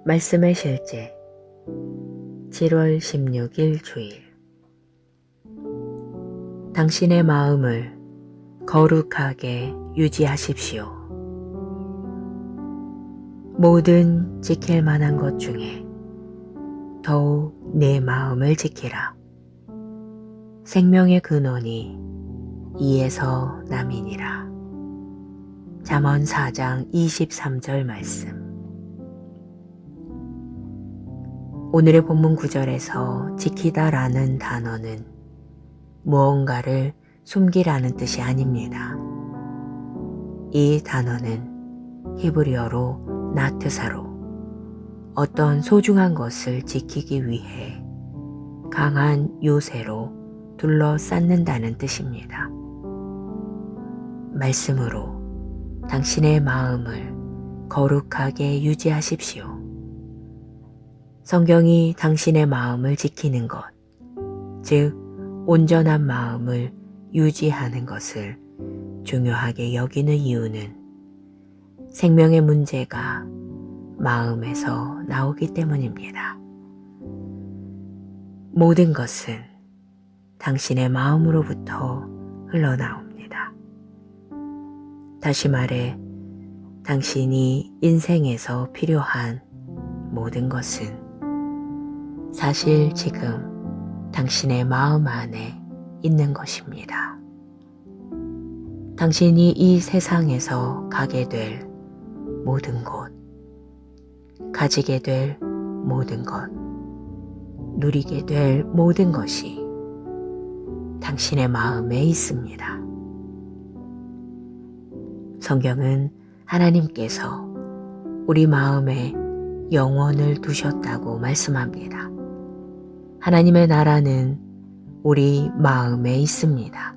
말씀의 실제 7월 16일 주일. 당신의 마음을 거룩하게 유지하십시오. 모든 지킬 만한 것 중에 더욱 내 마음을 지키라. 생명의 근원이 이에서 남이니라. 잠언 4장 23절 말씀. 오늘의 본문 구절에서 지키다라는 단어는 무언가를 숨기라는 뜻이 아닙니다. 이 단어는 히브리어로 나트사로 어떤 소중한 것을 지키기 위해 강한 요새로 둘러싸는다는 뜻입니다. 말씀으로 당신의 마음을 거룩하게 유지하십시오. 성경이 당신의 마음을 지키는 것, 즉 온전한 마음을 유지하는 것을 중요하게 여기는 이유는 생명의 문제가 마음에서 나오기 때문입니다. 모든 것은 당신의 마음으로부터 흘러나옵니다. 다시 말해, 당신이 인생에서 필요한 모든 것은 사실 지금 당신의 마음 안에 있는 것입니다. 당신이 이 세상에서 가게 될 모든 곳, 가지게 될 모든 것, 누리게 될 모든 것이 당신의 마음에 있습니다. 성경은 하나님께서 우리 마음에 영원을 두셨다고 말씀합니다. 하나님의 나라는 우리 마음에 있습니다.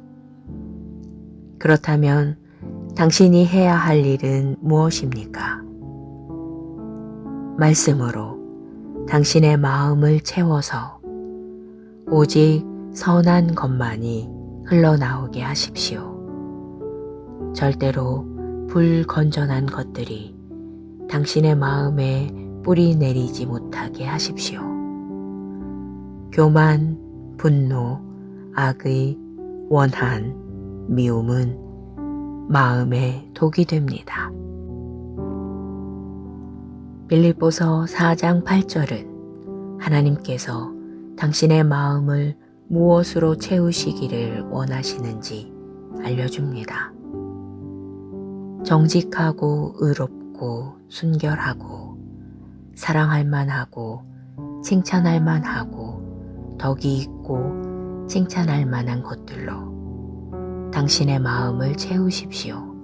그렇다면 당신이 해야 할 일은 무엇입니까? 말씀으로 당신의 마음을 채워서 오직 선한 것만이 흘러나오게 하십시오. 절대로 불건전한 것들이 당신의 마음에 뿌리 내리지 못하게 하십시오. 교만, 분노, 악의, 원한, 미움은 마음의 독이 됩니다. 빌립보서 4장 8절은 하나님께서 당신의 마음을 무엇으로 채우시기를 원하시는지 알려줍니다. 정직하고 의롭고 순결하고 사랑할 만하고 칭찬할 만하고 덕이 있고 칭찬할 만한 것들로 당신의 마음을 채우십시오.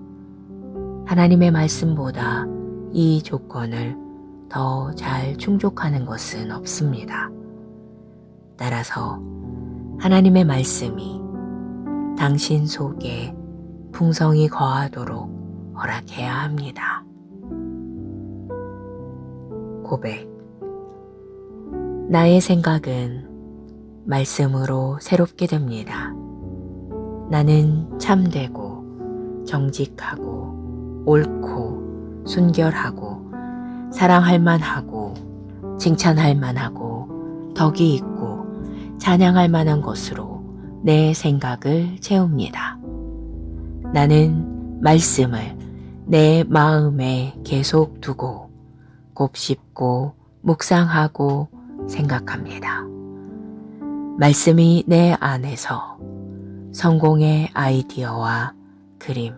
하나님의 말씀보다 이 조건을 더 잘 충족하는 것은 없습니다. 따라서 하나님의 말씀이 당신 속에 풍성히 거하도록 허락해야 합니다. 고백. 나의 생각은 말씀으로 새롭게 됩니다. 나는 참되고 정직하고 옳고 순결하고 사랑할 만하고 칭찬할 만하고 덕이 있고 찬양할 만한 것으로 내 생각을 채웁니다. 나는 말씀을 내 마음에 계속 두고 곱씹고 묵상하고 생각합니다. 말씀이 내 안에서 성공의 아이디어와 그림,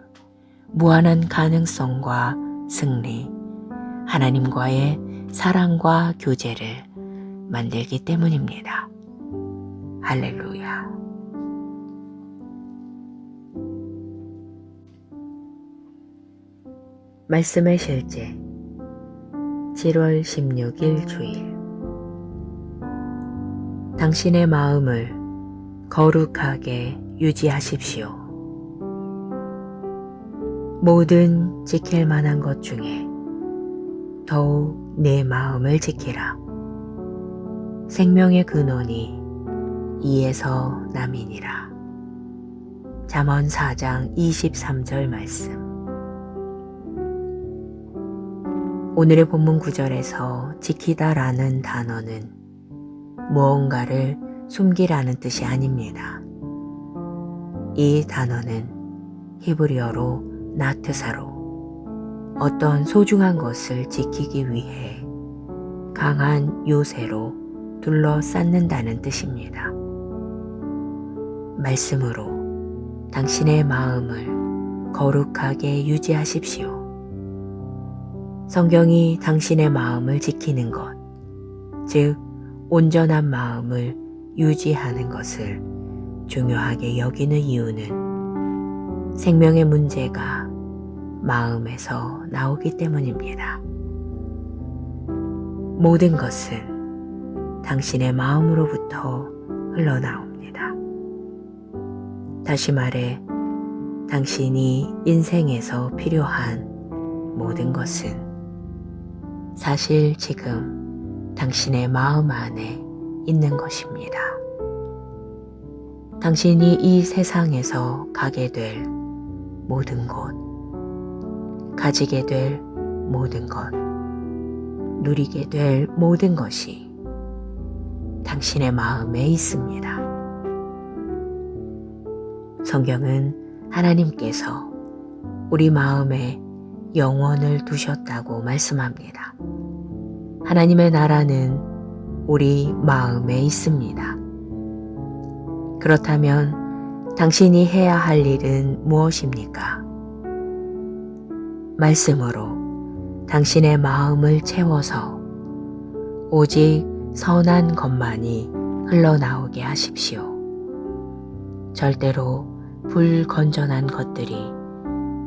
무한한 가능성과 승리, 하나님과의 사랑과 교제를 만들기 때문입니다. 할렐루야. 말씀의 실제 7월 16일 주일. 당신의 마음을 거룩하게 유지하십시오. 모든 지킬 만한 것 중에 더욱 내 마음을 지키라. 생명의 근원이 이에서 남이니라. 잠언 4장 23절 말씀. 오늘의 본문 구절에서 지키다라는 단어는 무언가를 숨기라는 뜻이 아닙니다. 이 단어는 히브리어로 나트사로 어떤 소중한 것을 지키기 위해 강한 요새로 둘러쌌는다는 뜻입니다. 말씀으로 당신의 마음을 거룩하게 유지하십시오. 성경이 당신의 마음을 지키는 것, 즉 온전한 마음을 유지하는 것을 중요하게 여기는 이유는 생명의 문제가 마음에서 나오기 때문입니다. 모든 것은 당신의 마음으로부터 흘러나옵니다. 다시 말해, 당신이 인생에서 필요한 모든 것은 사실 지금 당신의 마음 안에 있는 것입니다. 당신이 이 세상에서 가게 될 모든 곳, 가지게 될 모든 것, 누리게 될 모든 것이 당신의 마음에 있습니다. 성경은 하나님께서 우리 마음에 영원을 두셨다고 말씀합니다. 하나님의 나라는 우리 마음에 있습니다. 그렇다면 당신이 해야 할 일은 무엇입니까? 말씀으로 당신의 마음을 채워서 오직 선한 것만이 흘러나오게 하십시오. 절대로 불건전한 것들이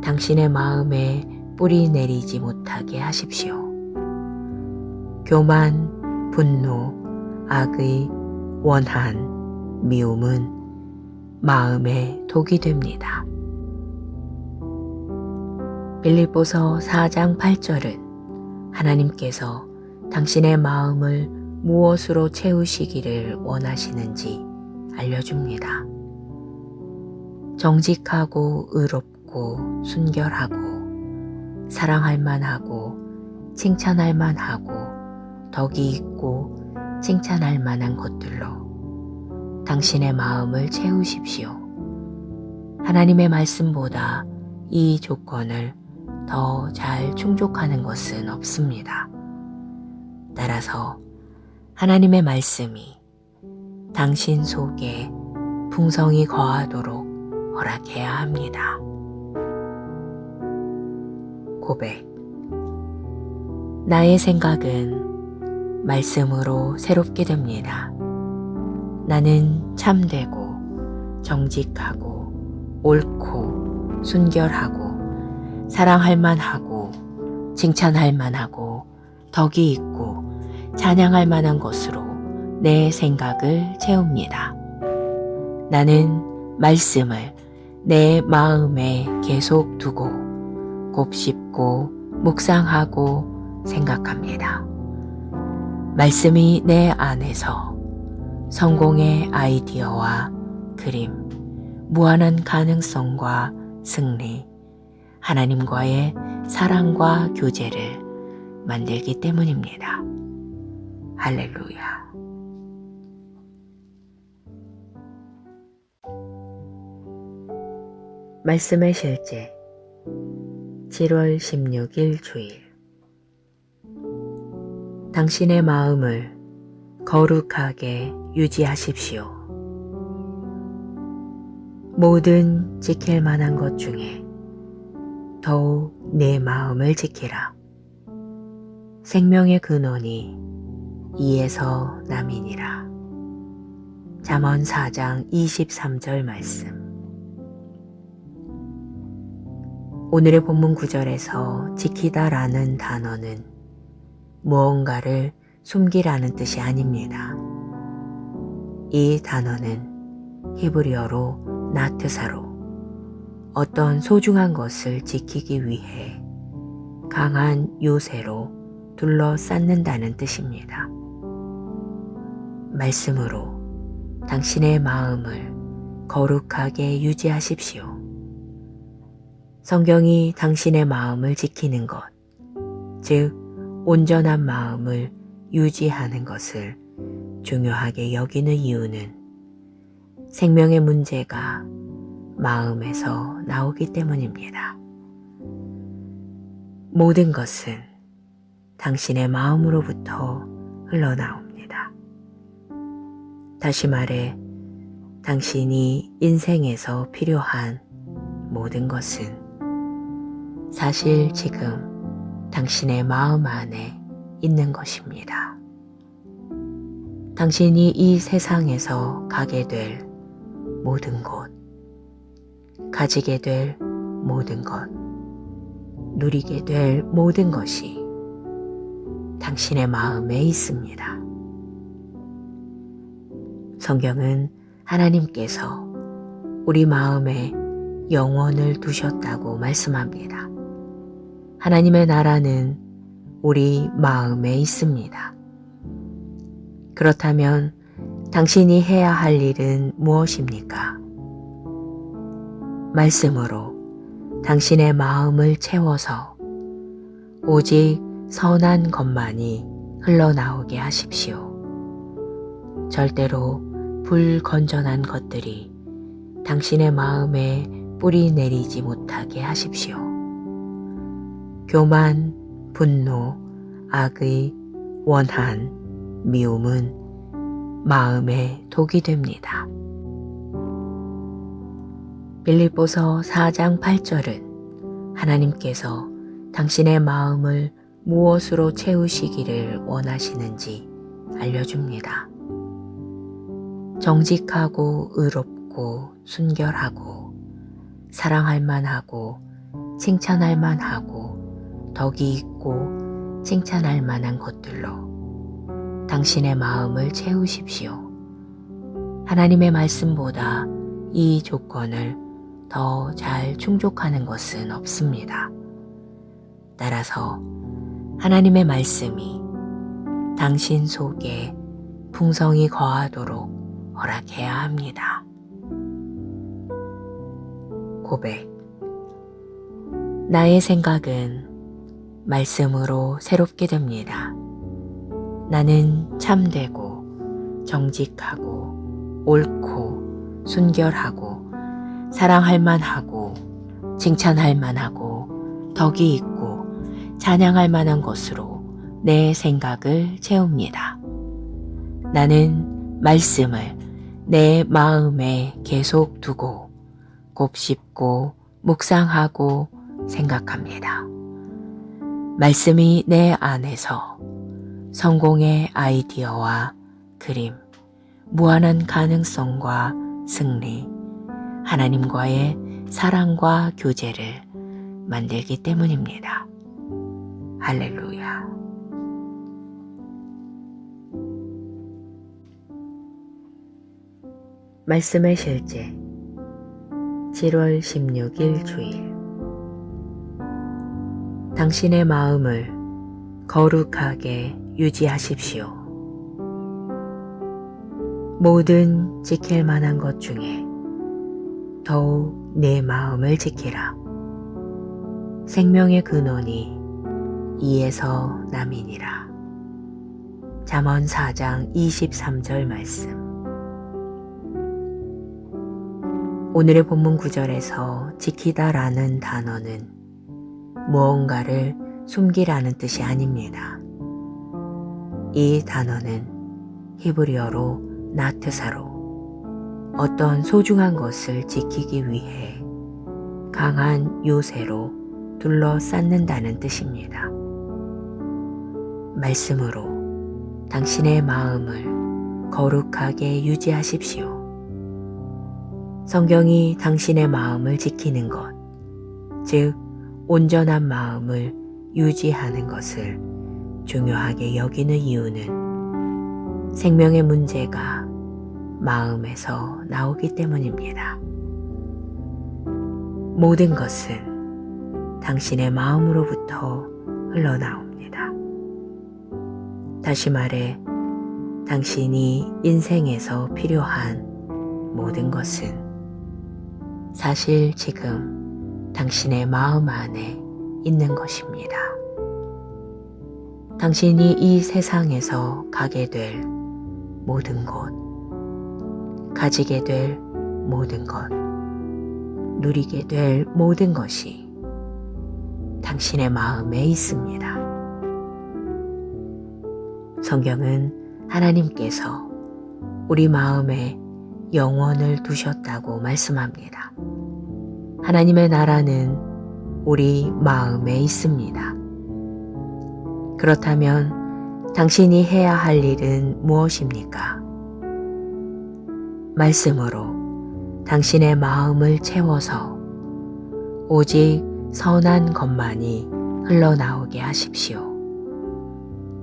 당신의 마음에 뿌리 내리지 못하게 하십시오. 교만, 분노, 악의, 원한, 미움은 마음의 독이 됩니다. 빌립보서 4장 8절은 하나님께서 당신의 마음을 무엇으로 채우시기를 원하시는지 알려줍니다. 정직하고 의롭고 순결하고 사랑할 만하고 칭찬할 만하고 덕이 있고 칭찬할 만한 것들로 당신의 마음을 채우십시오. 하나님의 말씀보다 이 조건을 더 잘 충족하는 것은 없습니다. 따라서 하나님의 말씀이 당신 속에 풍성히 거하도록 허락해야 합니다. 고백. 나의 생각은 말씀으로 새롭게 됩니다. 나는 참되고 정직하고 옳고 순결하고 사랑할 만하고 칭찬할 만하고 덕이 있고 찬양할 만한 것으로 내 생각을 채웁니다. 나는 말씀을 내 마음에 계속 두고 곱씹고 묵상하고 생각합니다. 말씀이 내 안에서 성공의 아이디어와 그림, 무한한 가능성과 승리, 하나님과의 사랑과 교제를 만들기 때문입니다. 할렐루야. 말씀의 실제 7월 16일 주일. 당신의 마음을 거룩하게 유지하십시오. 모든 지킬 만한 것 중에 더욱 내 마음을 지키라. 생명의 근원이 이에서 남이니라. 잠언 4장 23절 말씀. 오늘의 본문 구절에서 지키다라는 단어는 무언가를 숨기라는 뜻이 아닙니다. 이 단어는 히브리어로 나트사로 어떤 소중한 것을 지키기 위해 강한 요새로 둘러쌌는다는 뜻입니다. 말씀으로 당신의 마음을 거룩하게 유지하십시오. 성경이 당신의 마음을 지키는 것, 즉 온전한 마음을 유지하는 것을 중요하게 여기는 이유는 생명의 문제가 마음에서 나오기 때문입니다. 모든 것은 당신의 마음으로부터 흘러나옵니다. 다시 말해, 당신이 인생에서 필요한 모든 것은 사실 지금 당신의 마음 안에 있는 것입니다. 당신이 이 세상에서 가게 될 모든 곳, 가지게 될 모든 것, 누리게 될 모든 것이 당신의 마음에 있습니다. 성경은 하나님께서 우리 마음에 영원을 두셨다고 말씀합니다. 하나님의 나라는 우리 마음에 있습니다. 그렇다면 당신이 해야 할 일은 무엇입니까? 말씀으로 당신의 마음을 채워서 오직 선한 것만이 흘러나오게 하십시오. 절대로 불건전한 것들이 당신의 마음에 뿌리 내리지 못하게 하십시오. 교만, 분노, 악의, 원한, 미움은 마음의 독이 됩니다. 빌립보서 4장 8절은 하나님께서 당신의 마음을 무엇으로 채우시기를 원하시는지 알려줍니다. 정직하고 의롭고 순결하고 사랑할 만하고 칭찬할 만하고 덕이 있고 칭찬할 만한 것들로 당신의 마음을 채우십시오. 하나님의 말씀보다 이 조건을 더 잘 충족하는 것은 없습니다. 따라서 하나님의 말씀이 당신 속에 풍성이 거하도록 허락해야 합니다. 고백. 나의 생각은 말씀으로 새롭게 됩니다. 나는 참되고 정직하고 옳고 순결하고 사랑할 만하고 칭찬할 만하고 덕이 있고 찬양할 만한 것으로 내 생각을 채웁니다. 나는 말씀을 내 마음에 계속 두고 곱씹고 묵상하고 생각합니다. 말씀이 내 안에서 성공의 아이디어와 그림, 무한한 가능성과 승리, 하나님과의 사랑과 교제를 만들기 때문입니다. 할렐루야. 말씀의 실제 7월 16일 주일. 당신의 마음을 거룩하게 유지하십시오. 모든 지킬 만한 것 중에 더욱 내 마음을 지키라. 생명의 근원이 이에서 남이니라. 잠언 4장 23절 말씀. 오늘의 본문 구절에서 지키다라는 단어는 무언가를 숨기라는 뜻이 아닙니다. 이 단어는 히브리어로 나트사로 어떤 소중한 것을 지키기 위해 강한 요새로 둘러싸는다는 뜻입니다. 말씀으로 당신의 마음을 거룩하게 유지하십시오. 성경이 당신의 마음을 지키는 것, 즉 온전한 마음을 유지하는 것을 중요하게 여기는 이유는 생명의 문제가 마음에서 나오기 때문입니다. 모든 것은 당신의 마음으로부터 흘러나옵니다. 다시 말해, 당신이 인생에서 필요한 모든 것은 사실 지금 당신의 마음 안에 있는 것입니다. 당신이 이 세상에서 가게 될 모든 곳, 가지게 될 모든 것, 누리게 될 모든 것이 당신의 마음에 있습니다. 성경은 하나님께서 우리 마음에 영원을 두셨다고 말씀합니다. 하나님의 나라는 우리 마음에 있습니다. 그렇다면 당신이 해야 할 일은 무엇입니까? 말씀으로 당신의 마음을 채워서 오직 선한 것만이 흘러나오게 하십시오.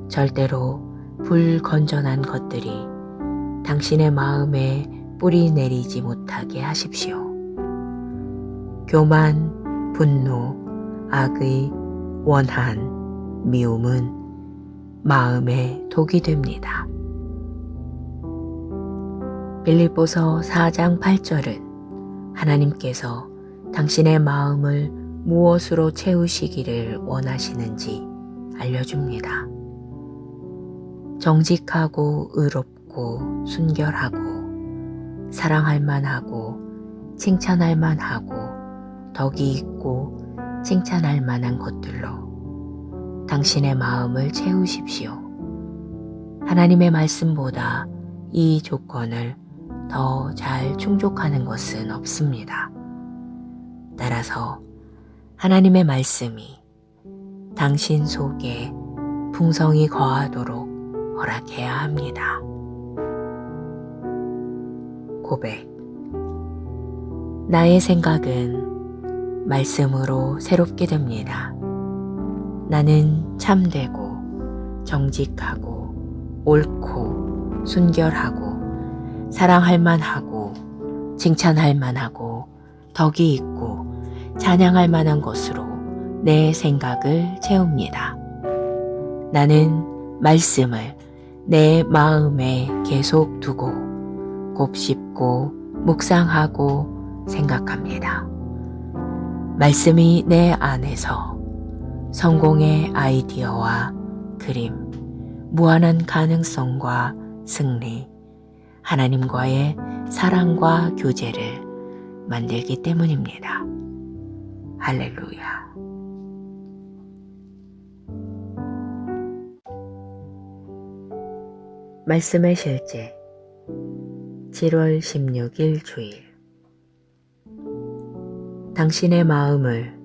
절대로 불건전한 것들이 당신의 마음에 뿌리 내리지 못하게 하십시오. 교만, 분노, 악의, 원한, 미움은 마음의 독이 됩니다. 빌립보서 4장 8절은 하나님께서 당신의 마음을 무엇으로 채우시기를 원하시는지 알려줍니다. 정직하고 의롭고 순결하고 사랑할 만하고 칭찬할 만하고 덕이 있고 칭찬할 만한 것들로 당신의 마음을 채우십시오. 하나님의 말씀보다 이 조건을 더 잘 충족하는 것은 없습니다. 따라서 하나님의 말씀이 당신 속에 풍성히 거하도록 허락해야 합니다. 고백. 나의 생각은 말씀으로 새롭게 됩니다. 나는 참되고 정직하고 옳고 순결하고 사랑할 만하고 칭찬할 만하고 덕이 있고 찬양할 만한 것으로 내 생각을 채웁니다. 나는 말씀을 내 마음에 계속 두고 곱씹고 묵상하고 생각합니다. 말씀이 내 안에서 성공의 아이디어와 그림, 무한한 가능성과 승리, 하나님과의 사랑과 교제를 만들기 때문입니다. 할렐루야. 말씀의 실제 7월 16일 주일. 당신의 마음을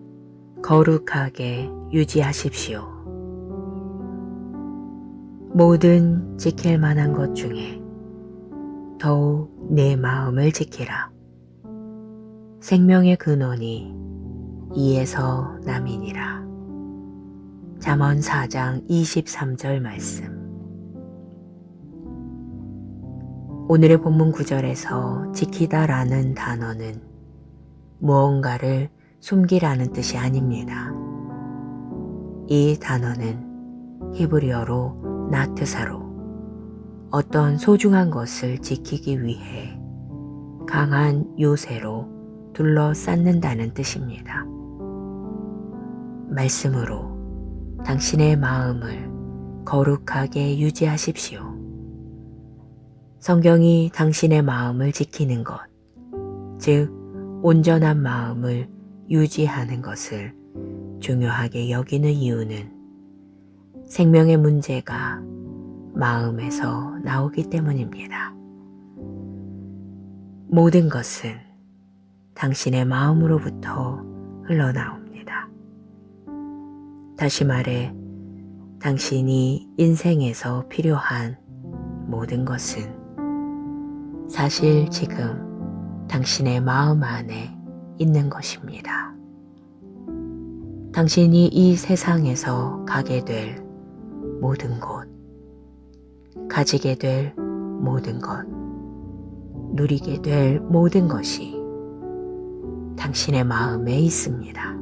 거룩하게 유지하십시오. 모든 지킬 만한 것 중에 더욱 내 마음을 지키라. 생명의 근원이 이에서 남이니라. 잠언 4장 23절 말씀. 오늘의 본문 구절에서 지키다라는 단어는 무언가를 숨기라는 뜻이 아닙니다. 이 단어는 히브리어로 나트사로 어떤 소중한 것을 지키기 위해 강한 요새로 둘러싸는다는 뜻입니다. 말씀으로 당신의 마음을 거룩하게 유지하십시오. 성경이 당신의 마음을 지키는 것, 즉 온전한 마음을 유지하는 것을 중요하게 여기는 이유는 생명의 문제가 마음에서 나오기 때문입니다. 모든 것은 당신의 마음으로부터 흘러나옵니다. 다시 말해, 당신이 인생에서 필요한 모든 것은 사실 지금 당신의 마음 안에 있는 것입니다. 당신이 이 세상에서 가게 될 모든 곳, 가지게 될 모든 것, 누리게 될 모든 것이 당신의 마음에 있습니다.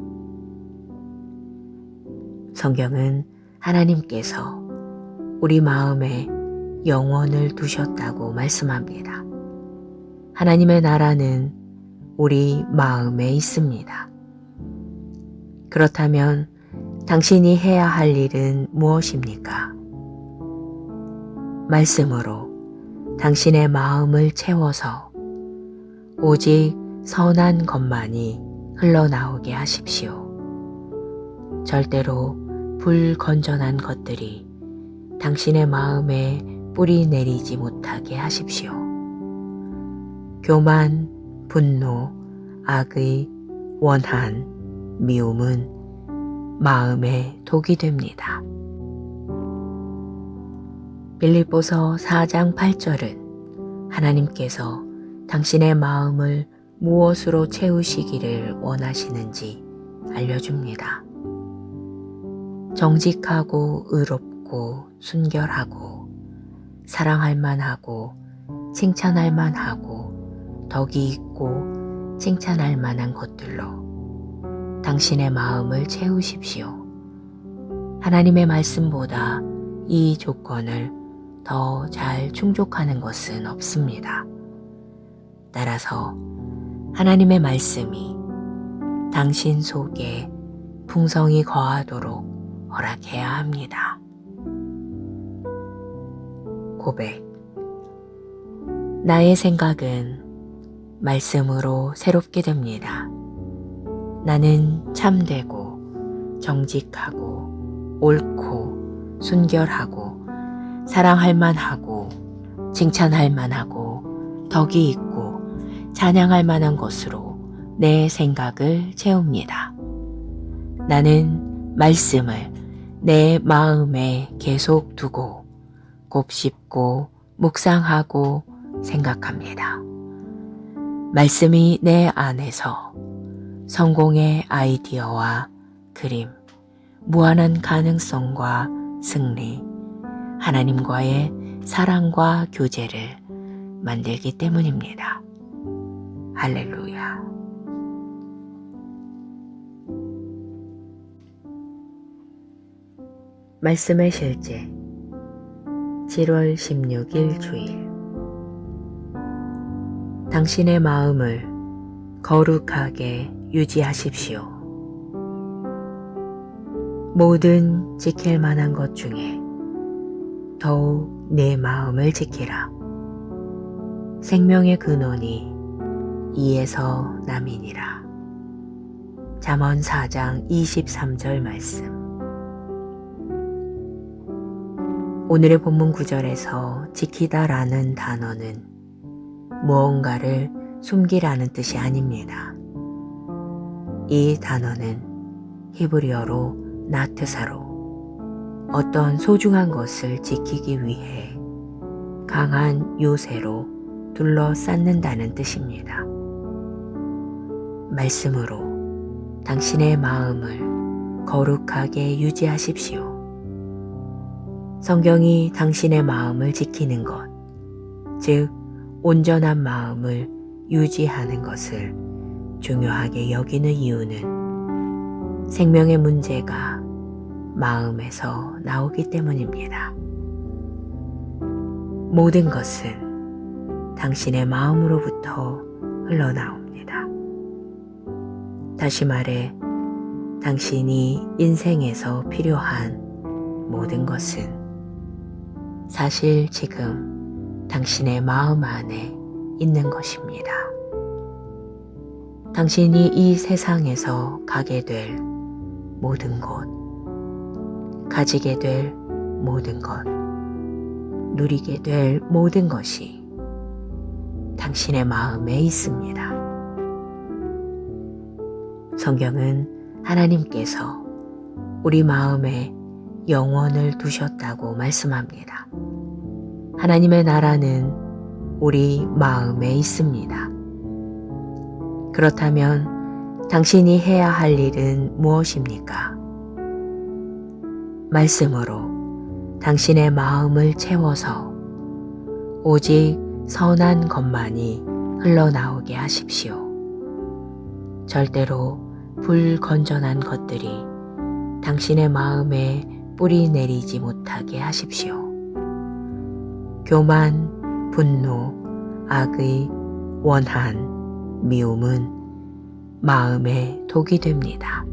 성경은 하나님께서 우리 마음에 영원을 두셨다고 말씀합니다. 하나님의 나라는 우리 마음에 있습니다. 그렇다면 당신이 해야 할 일은 무엇입니까? 말씀으로 당신의 마음을 채워서 오직 선한 것만이 흘러나오게 하십시오. 절대로 불건전한 것들이 당신의 마음에 뿌리 내리지 못하게 하십시오. 교만, 분노, 악의, 원한, 미움은 마음의 독이 됩니다. 빌립보서 4장 8절은 하나님께서 당신의 마음을 무엇으로 채우시기를 원하시는지 알려줍니다. 정직하고 의롭고 순결하고 사랑할 만하고 칭찬할 만하고 덕이 있고 칭찬할 만한 것들로 당신의 마음을 채우십시오. 하나님의 말씀보다 이 조건을 더 잘 충족하는 것은 없습니다. 따라서 하나님의 말씀이 당신 속에 풍성히 거하도록 허락해야 합니다. 고백. 나의 생각은 말씀으로 새롭게 됩니다. 나는 참되고 정직하고 옳고 순결하고 사랑할 만하고 칭찬할 만하고 덕이 있고 찬양할 만한 것으로 내 생각을 채웁니다. 나는 말씀을 내 마음에 계속 두고 곱씹고 묵상하고 생각합니다. 말씀이 내 안에서 성공의 아이디어와 그림, 무한한 가능성과 승리, 하나님과의 사랑과 교제를 만들기 때문입니다. 할렐루야. 말씀의 실제 7월 16일 주일. 당신의 마음을 거룩하게 유지하십시오. 모든 지킬 만한 것 중에 더욱 내 마음을 지키라. 생명의 근원이 이에서 남이니라. 잠언 4장 23절 말씀. 오늘의 본문 구절에서 지키다라는 단어는 무언가를 숨기라는 뜻이 아닙니다. 이 단어는 히브리어로 나트사로 어떤 소중한 것을 지키기 위해 강한 요새로 둘러쌌는다는 뜻입니다. 말씀으로 당신의 마음을 거룩하게 유지하십시오. 성경이 당신의 마음을 지키는 것, 즉 온전한 마음을 유지하는 것을 중요하게 여기는 이유는 생명의 문제가 마음에서 나오기 때문입니다. 모든 것은 당신의 마음으로부터 흘러나옵니다. 다시 말해, 당신이 인생에서 필요한 모든 것은 사실 지금 당신의 마음 안에 있는 것입니다. 당신이 이 세상에서 가게 될 모든 곳, 가지게 될 모든 것, 누리게 될 모든 것이 당신의 마음에 있습니다. 성경은 하나님께서 우리 마음에 영원을 두셨다고 말씀합니다. 하나님의 나라는 우리 마음에 있습니다. 그렇다면 당신이 해야 할 일은 무엇입니까? 말씀으로 당신의 마음을 채워서 오직 선한 것만이 흘러나오게 하십시오. 절대로 불건전한 것들이 당신의 마음에 뿌리 내리지 못하게 하십시오. 교만, 분노, 악의, 원한, 미움은 마음의 독이 됩니다.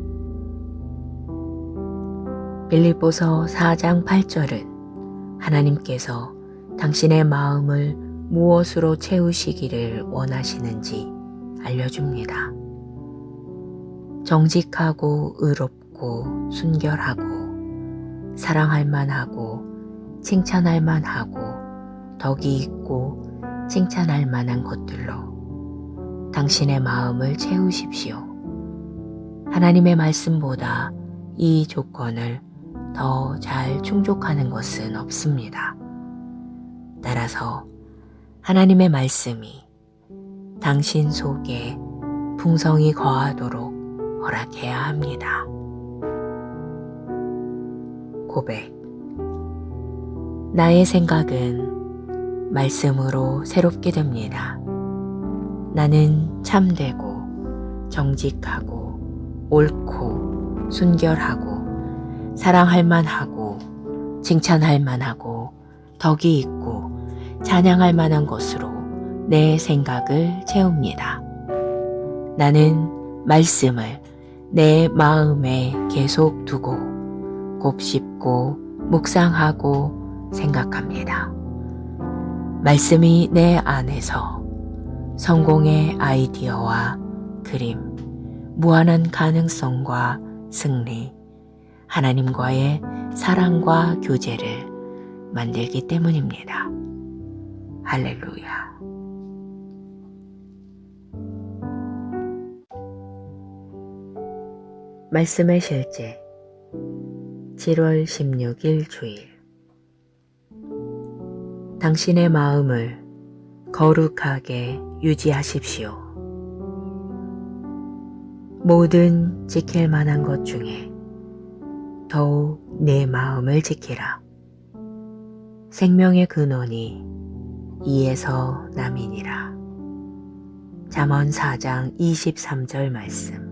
빌립보서 4장 8절은 하나님께서 당신의 마음을 무엇으로 채우시기를 원하시는지 알려줍니다. 정직하고 의롭고 순결하고 사랑할 만하고 칭찬할 만하고 덕이 있고 칭찬할 만한 것들로 당신의 마음을 채우십시오. 하나님의 말씀보다 이 조건을 더 잘 충족하는 것은 없습니다. 따라서 하나님의 말씀이 당신 속에 풍성히 거하도록 허락해야 합니다. 고백. 나의 생각은 말씀으로 새롭게 됩니다. 나는 참되고 정직하고 옳고 순결하고 사랑할 만하고 칭찬할 만하고 덕이 있고 찬양할 만한 것으로 내 생각을 채웁니다. 나는 말씀을 내 마음에 계속 두고 곱씹고 묵상하고 생각합니다. 말씀이 내 안에서 성공의 아이디어와 그림, 무한한 가능성과 승리, 하나님과의 사랑과 교제를 만들기 때문입니다. 할렐루야. 말씀의 실제 7월 16일 주일. 당신의 마음을 거룩하게 유지하십시오. 모든 지킬 만한 것 중에 더욱 내 마음을 지키라. 생명의 근원이 이에서 남이니라. 잠언 4장 23절 말씀.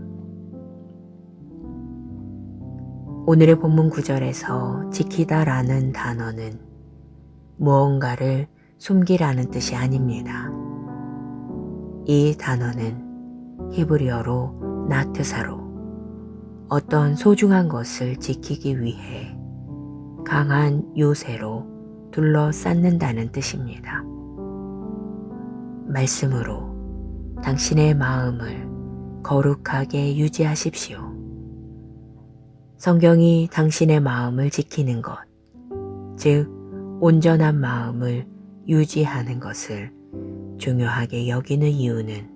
오늘의 본문 구절에서 지키다라는 단어는 무언가를 숨기라는 뜻이 아닙니다. 이 단어는 히브리어로 나트사로 어떤 소중한 것을 지키기 위해 강한 요새로 둘러쌌는다는 뜻입니다. 말씀으로 당신의 마음을 거룩하게 유지하십시오. 성경이 당신의 마음을 지키는 것, 즉 온전한 마음을 유지하는 것을 중요하게 여기는 이유는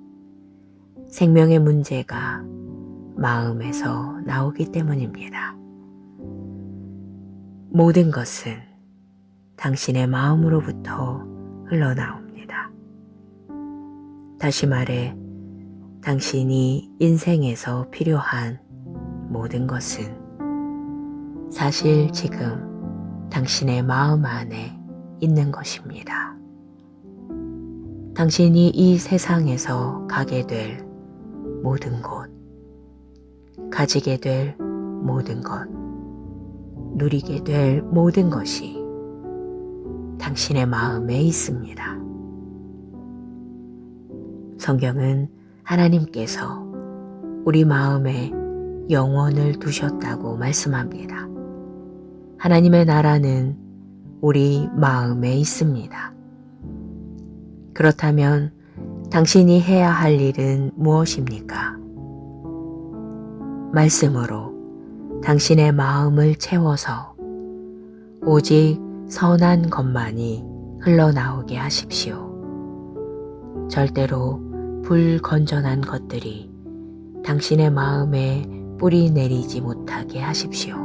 생명의 문제가 마음에서 나오기 때문입니다. 모든 것은 당신의 마음으로부터 흘러나옵니다. 다시 말해, 당신이 인생에서 필요한 모든 것은 사실 지금 당신의 마음 안에 있는 것입니다. 당신이 이 세상에서 가게 될 모든 곳, 가지게 될 모든 것, 누리게 될 모든 것이 당신의 마음에 있습니다. 성경은 하나님께서 우리 마음에 영원을 두셨다고 말씀합니다. 하나님의 나라는 우리 마음에 있습니다. 그렇다면 당신이 해야 할 일은 무엇입니까? 말씀으로 당신의 마음을 채워서 오직 선한 것만이 흘러나오게 하십시오. 절대로 불건전한 것들이 당신의 마음에 뿌리 내리지 못하게 하십시오.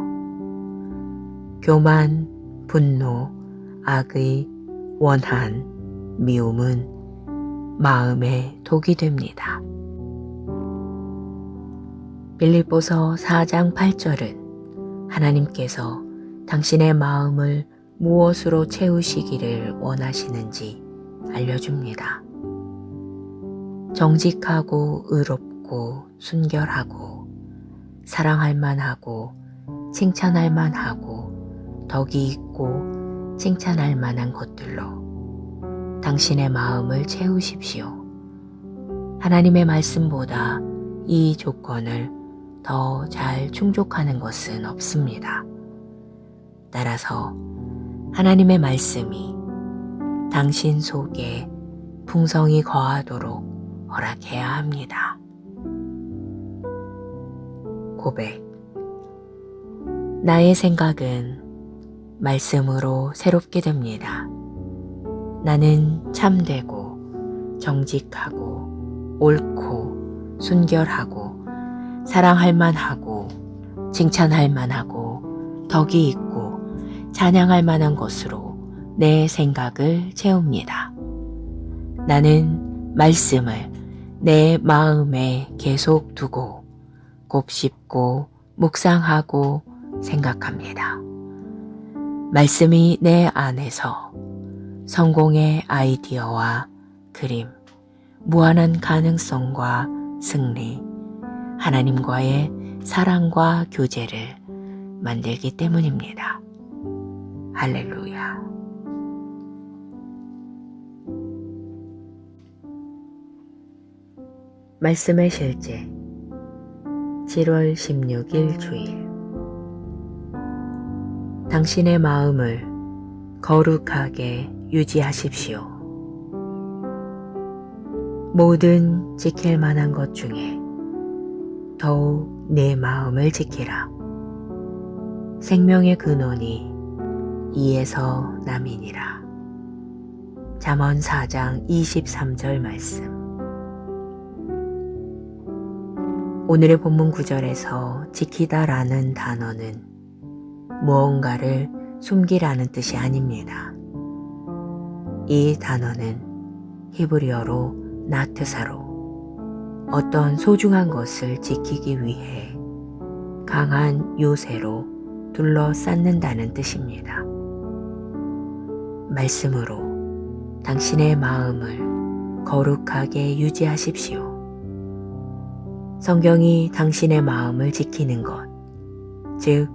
교만, 분노, 악의, 원한, 미움은 마음의 독이 됩니다. 빌립보서 4장 8절은 하나님께서 당신의 마음을 무엇으로 채우시기를 원하시는지 알려줍니다. 정직하고 의롭고 순결하고 사랑할 만하고 칭찬할 만하고 덕이 있고 칭찬할 만한 것들로 당신의 마음을 채우십시오. 하나님의 말씀보다 이 조건을 더 잘 충족하는 것은 없습니다. 따라서 하나님의 말씀이 당신 속에 풍성히 거하도록 허락해야 합니다. 고백. 나의 생각은 말씀으로 새롭게 됩니다. 나는 참되고 정직하고 옳고 순결하고 사랑할 만하고 칭찬할 만하고 덕이 있고 찬양할 만한 것으로 내 생각을 채웁니다. 나는 말씀을 내 마음에 계속 두고 곱씹고 묵상하고 생각합니다. 말씀이 내 안에서 성공의 아이디어와 그림, 무한한 가능성과 승리, 하나님과의 사랑과 교제를 만들기 때문입니다. 할렐루야. 말씀의 실제 7월 16일 주일. 당신의 마음을 거룩하게 유지하십시오. 모든 지킬 만한 것 중에 더욱 내 마음을 지키라. 생명의 근원이 이에서 남이니라. 잠언 4장 23절 말씀. 오늘의 본문 구절에서 지키다라는 단어는 무언가를 숨기라는 뜻이 아닙니다. 이 단어는 히브리어로 나트사로 어떤 소중한 것을 지키기 위해 강한 요새로 둘러싸는다는 뜻입니다. 말씀으로 당신의 마음을 거룩하게 유지하십시오. 성경이 당신의 마음을 지키는 것, 즉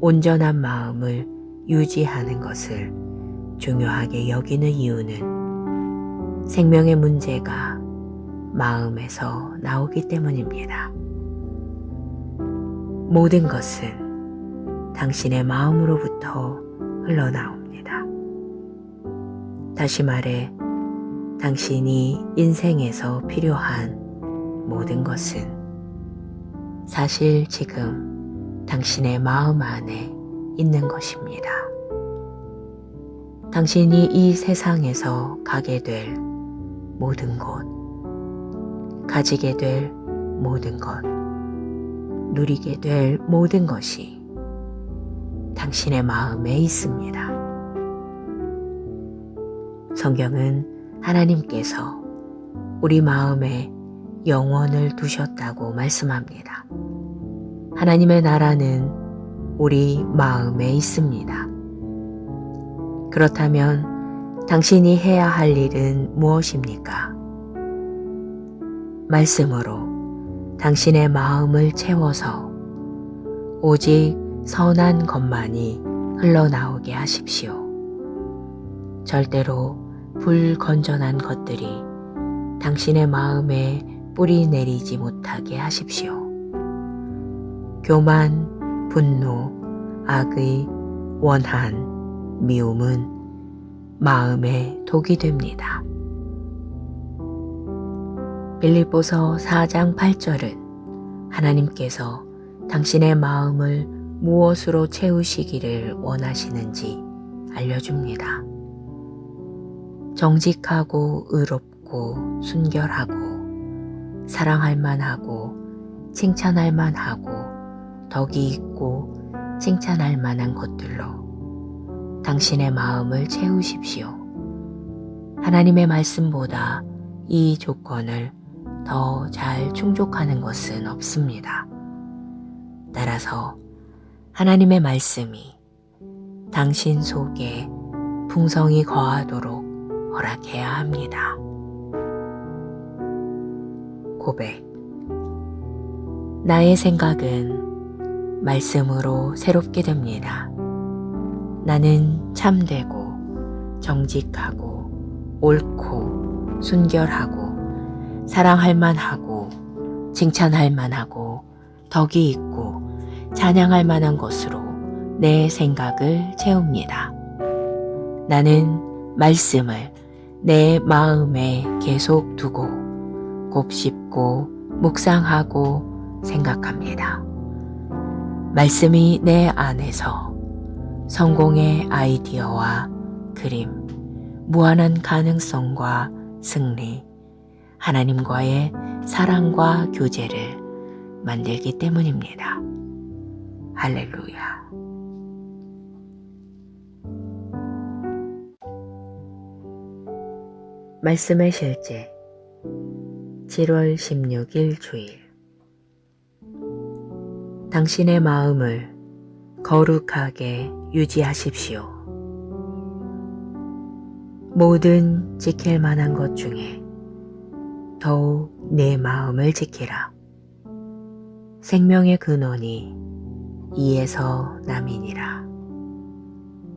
온전한 마음을 유지하는 것을 중요하게 여기는 이유는 생명의 문제가 마음에서 나오기 때문입니다. 모든 것은 당신의 마음으로부터 흘러나옵니다. 다시 말해, 당신이 인생에서 필요한 모든 것은 사실 지금 당신의 마음 안에 있는 것입니다. 당신이 이 세상에서 가게 될 모든 곳, 가지게 될 모든 것, 누리게 될 모든 것이 당신의 마음에 있습니다. 성경은 하나님께서 우리 마음에 영원을 두셨다고 말씀합니다. 하나님의 나라는 우리 마음에 있습니다. 그렇다면 당신이 해야 할 일은 무엇입니까? 말씀으로 당신의 마음을 채워서 오직 선한 것만이 흘러나오게 하십시오. 절대로 불건전한 것들이 당신의 마음에 뿌리 내리지 못하게 하십시오. 교만, 분노, 악의, 원한, 미움은 마음의 독이 됩니다. 빌립보서 4장 8절은 하나님께서 당신의 마음을 무엇으로 채우시기를 원하시는지 알려줍니다. 정직하고 의롭고 순결하고 사랑할 만하고 칭찬할 만하고 덕이 있고 칭찬할 만한 것들로 당신의 마음을 채우십시오. 하나님의 말씀보다 이 조건을 더 잘 충족하는 것은 없습니다. 따라서 하나님의 말씀이 당신 속에 풍성히 거하도록 허락해야 합니다. 고백. 나의 생각은 말씀으로 새롭게 됩니다. 나는 참되고 정직하고 옳고 순결하고 사랑할 만하고 칭찬할 만하고 덕이 있고 찬양할 만한 것으로 내 생각을 채웁니다. 나는 말씀을 내 마음에 계속 두고 곱씹고 묵상하고 생각합니다. 말씀이 내 안에서 성공의 아이디어와 그림, 무한한 가능성과 승리, 하나님과의 사랑과 교제를 만들기 때문입니다. 할렐루야. 말씀의 실제 7월 16일 주일. 당신의 마음을 거룩하게 유지하십시오. 모든 지킬 만한 것 중에 더욱 내 마음을 지키라. 생명의 근원이 이에서 남이니라.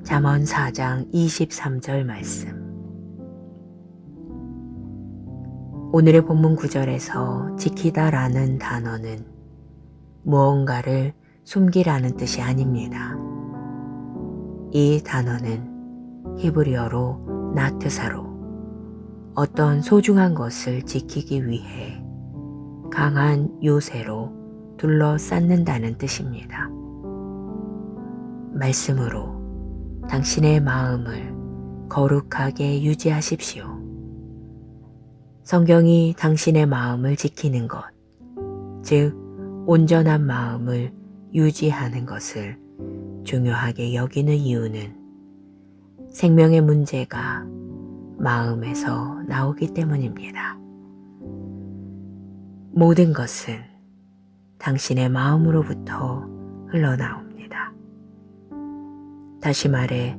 잠언 4장 23절 말씀. 오늘의 본문 구절에서 지키다라는 단어는 무언가를 숨기라는 뜻이 아닙니다. 이 단어는 히브리어로 나트사로 어떤 소중한 것을 지키기 위해 강한 요새로 둘러싸는다는 뜻입니다. 말씀으로 당신의 마음을 거룩하게 유지하십시오. 성경이 당신의 마음을 지키는 것, 즉 온전한 마음을 유지하는 것을 중요하게 여기는 이유는 생명의 문제가 마음에서 나오기 때문입니다. 모든 것은 당신의 마음으로부터 흘러나옵니다. 다시 말해,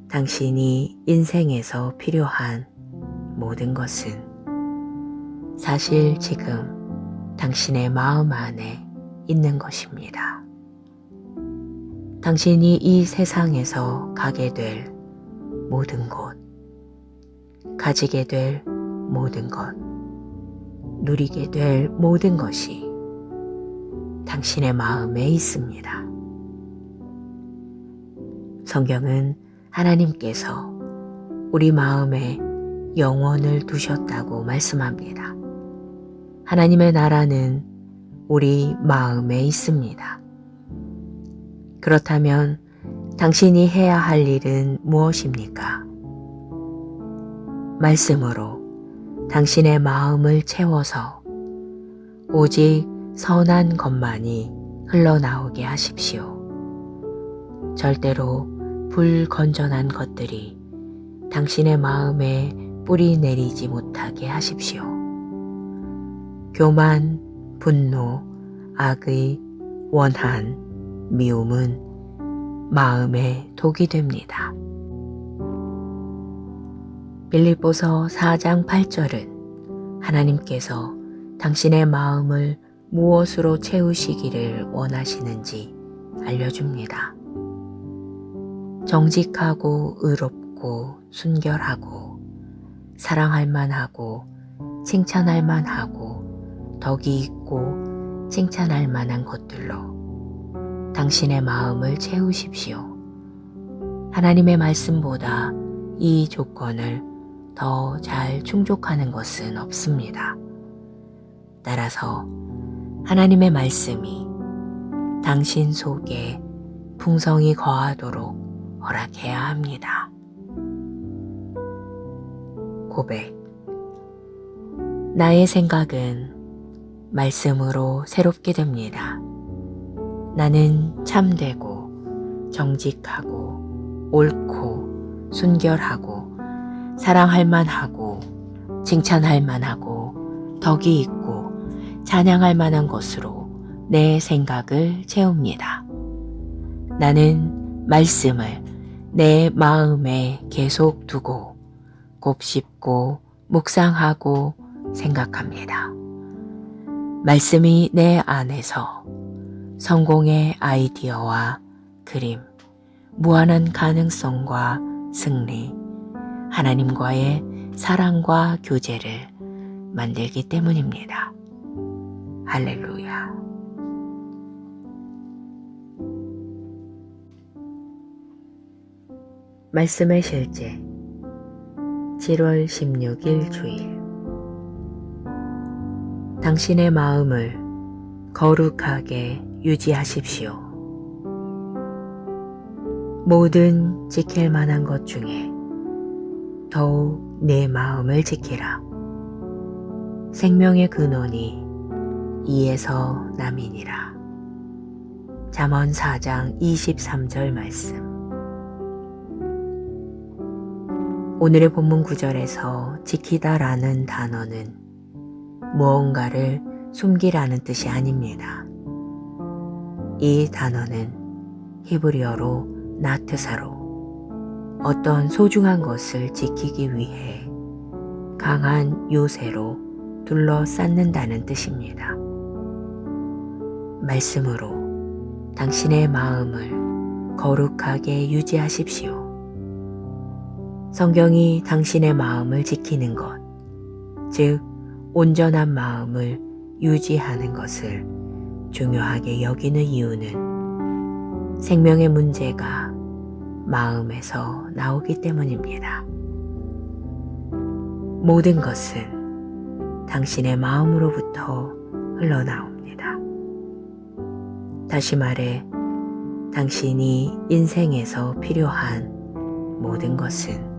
당신이 인생에서 필요한 모든 것은 사실 지금 당신의 마음 안에 있는 것입니다. 당신이 이 세상에서 가게 될 모든 곳, 가지게 될 모든 것, 누리게 될 모든 것이 당신의 마음에 있습니다. 성경은 하나님께서 우리 마음에 영원을 두셨다고 말씀합니다. 하나님의 나라는 우리 마음에 있습니다. 그렇다면 당신이 해야 할 일은 무엇입니까? 말씀으로 당신의 마음을 채워서 오직 선한 것만이 흘러나오게 하십시오. 절대로 불건전한 것들이 당신의 마음에 뿌리 내리지 못하게 하십시오. 교만, 분노, 악의, 원한, 미움은 마음의 독이 됩니다. 빌립보서 4장 8절은 하나님께서 당신의 마음을 무엇으로 채우시기를 원하시는지 알려줍니다. 정직하고 의롭고 순결하고 사랑할 만하고 칭찬할 만하고 덕이 있고 칭찬할 만한 것들로 당신의 마음을 채우십시오. 하나님의 말씀보다 이 조건을 더 잘 충족하는 것은 없습니다. 따라서 하나님의 말씀이 당신 속에 풍성히 거하도록 허락해야 합니다. 고백. 나의 생각은 말씀으로 새롭게 됩니다. 나는 참되고 정직하고 옳고 순결하고 사랑할 만하고 칭찬할 만하고 덕이 있고 찬양할 만한 것으로 내 생각을 채웁니다. 나는 말씀을 내 마음에 계속 두고 곱씹고 묵상하고 생각합니다. 말씀이 내 안에서 성공의 아이디어와 그림, 무한한 가능성과 승리, 하나님과의 사랑과 교제를 만들기 때문입니다. 할렐루야. 말씀의 실제 7월 16일 주일. 당신의 마음을 거룩하게 유지하십시오. 모든 지킬 만한 것 중에 더욱 내 마음을 지키라. 생명의 근원이 이에서 남이니라. 잠언 4장 23절 말씀. 오늘의 본문 구절에서 지키다라는 단어는 무언가를 숨기라는 뜻이 아닙니다. 이 단어는 히브리어로 나트사로 어떤 소중한 것을 지키기 위해 강한 요새로 둘러쌌는다는 뜻입니다. 말씀으로 당신의 마음을 거룩하게 유지하십시오. 성경이 당신의 마음을 지키는 것, 즉 온전한 마음을 유지하는 것을 중요하게 여기는 이유는 생명의 문제가 마음에서 나오기 때문입니다. 모든 것은 당신의 마음으로부터 흘러나옵니다. 다시 말해, 당신이 인생에서 필요한 모든 것은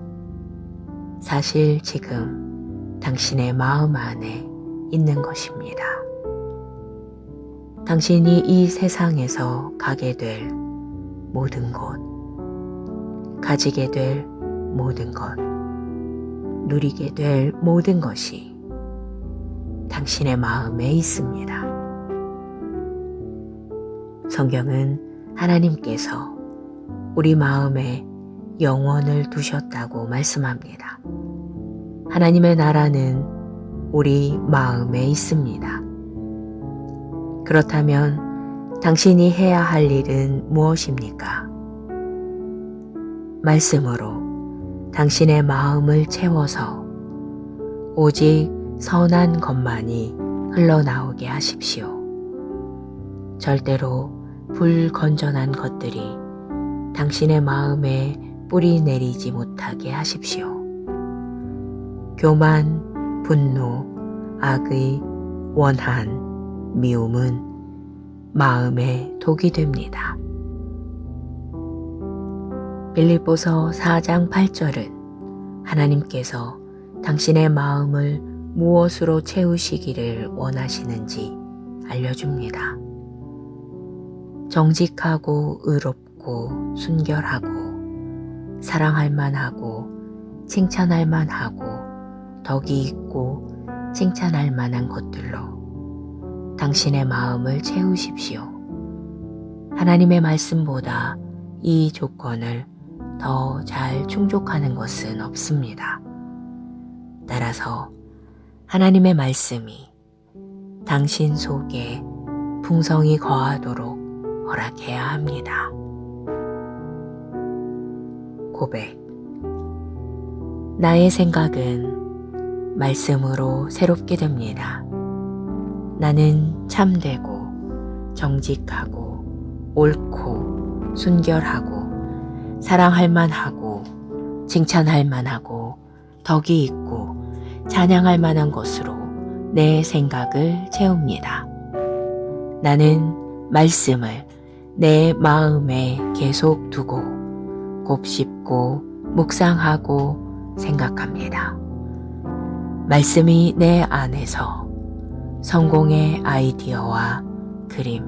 사실 지금 당신의 마음 안에 있는 것입니다. 당신이 이 세상에서 가게 될 모든 곳, 가지게 될 모든 것, 누리게 될 모든 것이 당신의 마음에 있습니다. 성경은 하나님께서 우리 마음에 영원을 두셨다고 말씀합니다. 하나님의 나라는 우리 마음에 있습니다. 그렇다면 당신이 해야 할 일은 무엇입니까? 말씀으로 당신의 마음을 채워서 오직 선한 것만이 흘러나오게 하십시오. 절대로 불건전한 것들이 당신의 마음에 뿌리 내리지 못하게 하십시오. 교만, 분노, 악의, 원한, 미움은 마음의 독이 됩니다. 빌립보서 4장 8절은 하나님께서 당신의 마음을 무엇으로 채우시기를 원하시는지 알려줍니다. 정직하고 의롭고 순결하고 사랑할 만하고 칭찬할 만하고 덕이 있고 칭찬할 만한 것들로 당신의 마음을 채우십시오. 하나님의 말씀보다 이 조건을 더 잘 충족하는 것은 없습니다. 따라서 하나님의 말씀이 당신 속에 풍성히 거하도록 허락해야 합니다. 고백. 나의 생각은 말씀으로 새롭게 됩니다. 나는 참되고 정직하고 옳고 순결하고 사랑할 만하고 칭찬할 만하고 덕이 있고 찬양할 만한 것으로 내 생각을 채웁니다. 나는 말씀을 내 마음에 계속 두고 곱씹고 묵상하고 생각합니다. 말씀이 내 안에서 성공의 아이디어와 그림,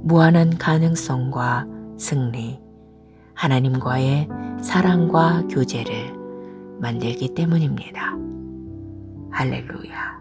무한한 가능성과 승리, 하나님과의 사랑과 교제를 만들기 때문입니다. 할렐루야.